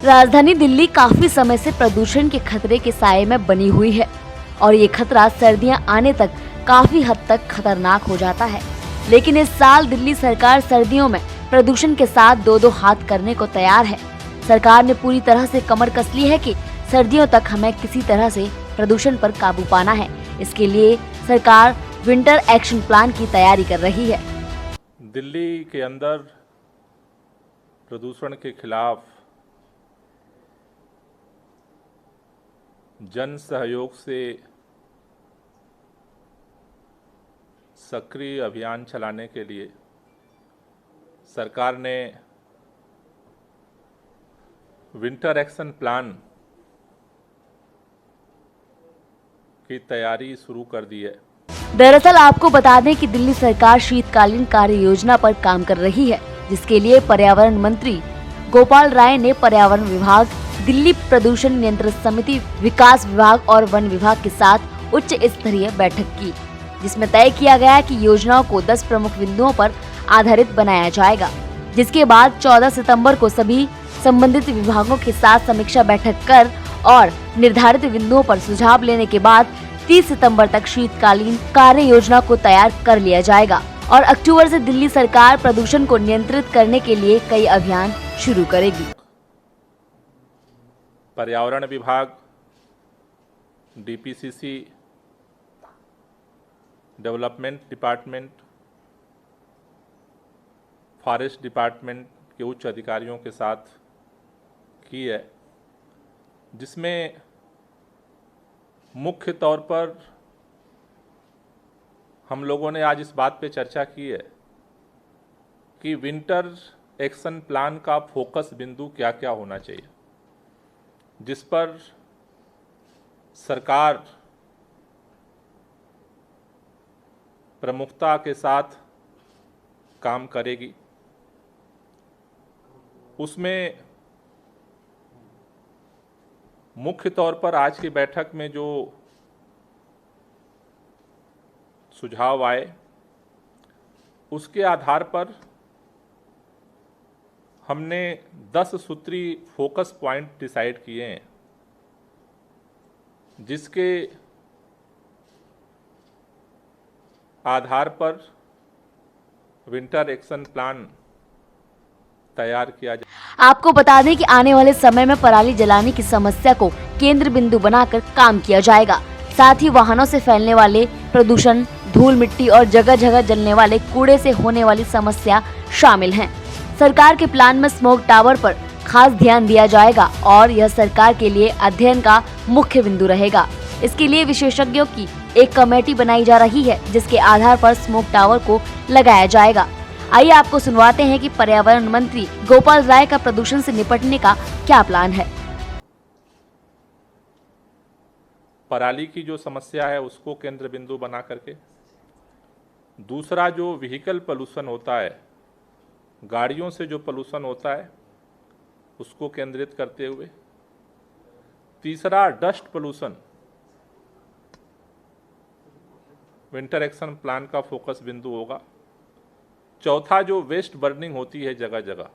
राजधानी दिल्ली काफी समय से प्रदूषण के खतरे के साए में बनी हुई है और ये खतरा सर्दियां आने तक काफी हद तक खतरनाक हो जाता है। लेकिन इस साल दिल्ली सरकार सर्दियों में प्रदूषण के साथ दो दो हाथ करने को तैयार है। सरकार ने पूरी तरह से कमर कस ली है कि सर्दियों तक हमें किसी तरह से प्रदूषण पर काबू पाना है। इसके लिए सरकार विंटर एक्शन प्लान की तैयारी कर रही है। दिल्ली के अंदर प्रदूषण के खिलाफ जन सहयोग से सक्रिय अभियान चलाने के लिए सरकार ने विंटर एक्शन प्लान की तैयारी शुरू कर दी है। दरअसल आपको बता दें कि दिल्ली सरकार शीतकालीन कार्य योजना पर काम कर रही है, जिसके लिए पर्यावरण मंत्री गोपाल राय ने पर्यावरण विभाग, दिल्ली प्रदूषण नियंत्रण समिति, विकास विभाग और वन विभाग के साथ उच्च स्तरीय बैठक की, जिसमें तय किया गया कि योजनाओं को 10 प्रमुख बिंदुओं पर आधारित बनाया जाएगा। जिसके बाद 14 सितंबर को सभी संबंधित विभागों के साथ समीक्षा बैठक कर और निर्धारित बिंदुओं पर सुझाव लेने के बाद 30 सितंबर तक शीतकालीन कार्य योजना को तैयार कर लिया जाएगा और अक्टूबर से दिल्ली सरकार प्रदूषण को नियंत्रित करने के लिए कई अभियान शुरू करेगी। पर्यावरण विभाग, DPCC, development department, forest department के उच्च अधिकारियों के साथ की है, जिसमें मुख्य तौर पर हम लोगों ने आज इस बात पे चर्चा की है कि विंटर एक्शन प्लान का फोकस बिंदु क्या क्या होना चाहिए, जिस पर सरकार प्रमुखता के साथ काम करेगी। उसमें मुख्य तौर पर आज की बैठक में जो सुझाव आए, उसके आधार पर हमने 10 सूत्री फोकस पॉइंट डिसाइड किए हैं, जिसके आधार पर विंटर एक्शन प्लान तैयार किया जाए। आपको बता दें कि आने वाले समय में पराली जलाने की समस्या को केंद्र बिंदु बनाकर काम किया जाएगा। साथ ही वाहनों से फैलने वाले प्रदूषण, धूल मिट्टी और जगह जगह जलने वाले कूड़े से होने वाली समस्या शामिल हैं। सरकार के प्लान में स्मोक टावर पर खास ध्यान दिया जाएगा और यह सरकार के लिए अध्ययन का मुख्य बिंदु रहेगा। इसके लिए विशेषज्ञों की एक कमेटी बनाई जा रही है, जिसके आधार पर स्मोक टावर को लगाया जाएगा। आइए आपको सुनवाते हैं कि पर्यावरण मंत्री गोपाल राय का प्रदूषण से निपटने का क्या प्लान है। पराली की जो समस्या है उसको केंद्र बिंदु बना करके, दूसरा जो व्हीकल पोल्यूशन होता है, गाड़ियों से जो पोल्यूशन होता है उसको केंद्रित करते हुए, तीसरा dust pollution winter action plan का फोकस बिंदु होगा, चौथा जो वेस्ट बर्निंग होती है जगह जगह,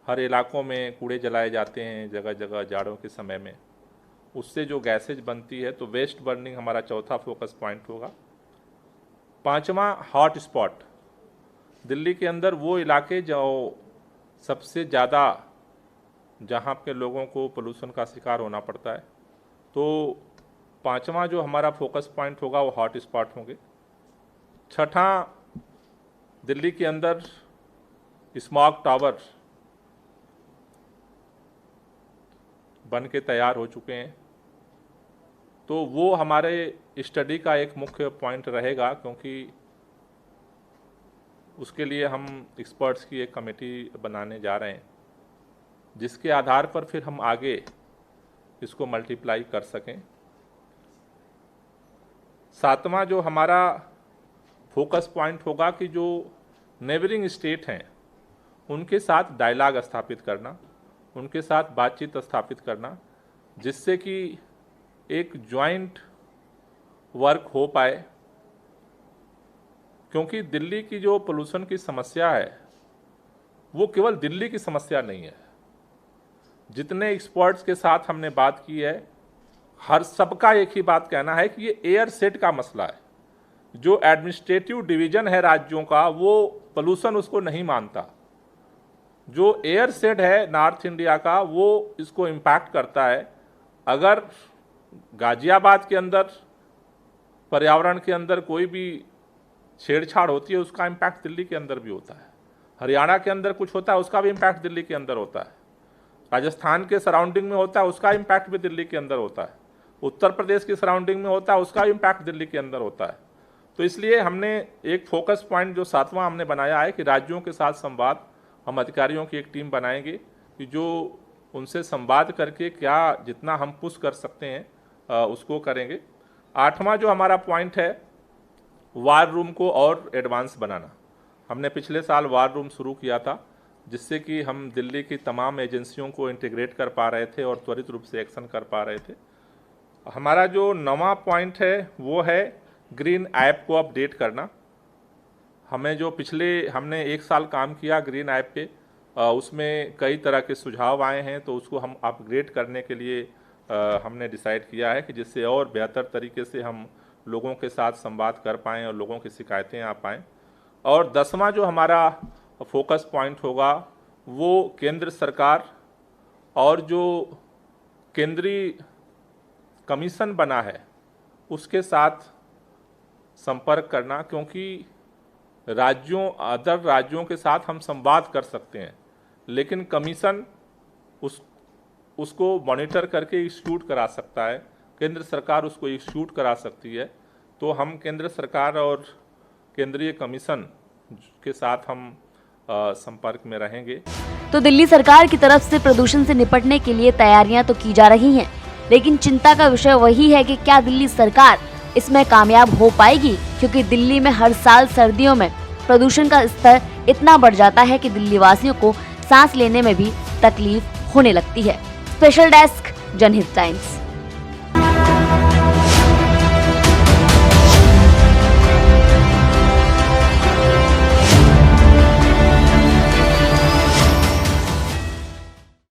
हर इलाकों में कूड़े जलाए जाते हैं जगह जगह जाड़ों के समय में, उससे जो गैसेज बनती है, तो वेस्ट बर्निंग हमारा चौथा फोकस पॉइंट होगा। पांचवा हॉट स्पॉट, दिल्ली के अंदर वो इलाके जो सबसे ज़्यादा जहाँ पे लोगों को पोल्यूशन का शिकार होना पड़ता है, तो पांचवा जो हमारा फोकस पॉइंट होगा वो हॉट स्पॉट होंगे। छठा, दिल्ली के अंदर स्मॉग टावर बन के तैयार हो चुके हैं, तो वो हमारे स्टडी का एक मुख्य पॉइंट रहेगा, क्योंकि उसके लिए हम एक्सपर्ट्स की एक कमेटी बनाने जा रहे हैं, जिसके आधार पर फिर हम आगे इसको मल्टीप्लाई कर सकें। सातवां जो हमारा फोकस पॉइंट होगा कि जो नेबरिंग स्टेट हैं उनके साथ डायलॉग स्थापित करना, उनके साथ बातचीत स्थापित करना, जिससे कि एक जॉइंट वर्क हो पाए, क्योंकि दिल्ली की जो पोल्यूशन की समस्या है वो केवल दिल्ली की समस्या नहीं है, जितने एक्सपर्ट्स के साथ हमने बात की है, हर सबका एक ही बात कहना है कि ये एयर सेट का मसला है। जो एडमिनिस्ट्रेटिव डिवीजन है राज्यों का, वो पोल्यूशन उसको नहीं मानता। जो एयर सेट है नॉर्थ इंडिया का, वो इसको इम्पैक्ट करता है। अगर गाजियाबाद के अंदर पर्यावरण के अंदर कोई भी छेड़छाड़ होती है, उसका इम्पैक्ट दिल्ली के अंदर भी होता है। हरियाणा के अंदर कुछ होता है, उसका भी इम्पैक्ट दिल्ली के अंदर होता है। राजस्थान के सराउंडिंग में होता है, उसका इम्पैक्ट भी दिल्ली के अंदर होता है। उत्तर प्रदेश की सराउंडिंग में होता है, उसका इम्पैक्ट दिल्ली के अंदर होता है। तो इसलिए हमने एक फोकस पॉइंट जो 7वां हमने बनाया है कि राज्यों के साथ संवाद, हम अधिकारियों की एक टीम बनाएंगे कि जो उनसे संवाद करके क्या जितना हम पुश कर सकते हैं उसको करेंगे। 8वां जो हमारा पॉइंट है, वार रूम को और एडवांस बनाना। हमने पिछले साल वार रूम शुरू किया था, जिससे कि हम दिल्ली की तमाम एजेंसियों को इंटीग्रेट कर पा रहे थे और त्वरित रूप से एक्शन कर पा रहे थे। हमारा जो 9वां पॉइंट है वो है ग्रीन ऐप को अपडेट करना। हमें जो हमने 1 साल काम किया ग्रीन ऐप पे, उसमें कई तरह के सुझाव आए हैं, तो उसको हम अपग्रेड करने के लिए हमने डिसाइड किया है कि जिससे और बेहतर तरीके से हम लोगों के साथ संवाद कर पाएँ और लोगों की शिकायतें आ पाएँ। और 10वां जो हमारा फोकस पॉइंट होगा वो केंद्र सरकार और जो केंद्रीय कमीशन बना है उसके साथ संपर्क करना, क्योंकि अदर राज्यों के साथ हम संवाद कर सकते हैं, लेकिन कमीशन उसको मॉनिटर करके इश्यूट करा सकता है, केंद्र सरकार उसको इश्यूट करा सकती है। तो हम केंद्र सरकार और केंद्रीय कमीशन के साथ हम संपर्क में रहेंगे। तो दिल्ली सरकार की तरफ से प्रदूषण से निपटने के लिए तैयारियां तो की जा रही हैं, लेकिन चिंता का विषय वही है कि क्या दिल्ली सरकार इसमें कामयाब हो पाएगी, क्योंकि दिल्ली में हर साल सर्दियों में प्रदूषण का स्तर इतना बढ़ जाता है कि दिल्ली वासियों को सांस लेने में भी तकलीफ होने लगती है। स्पेशल डेस्क, जनहित टाइम्स।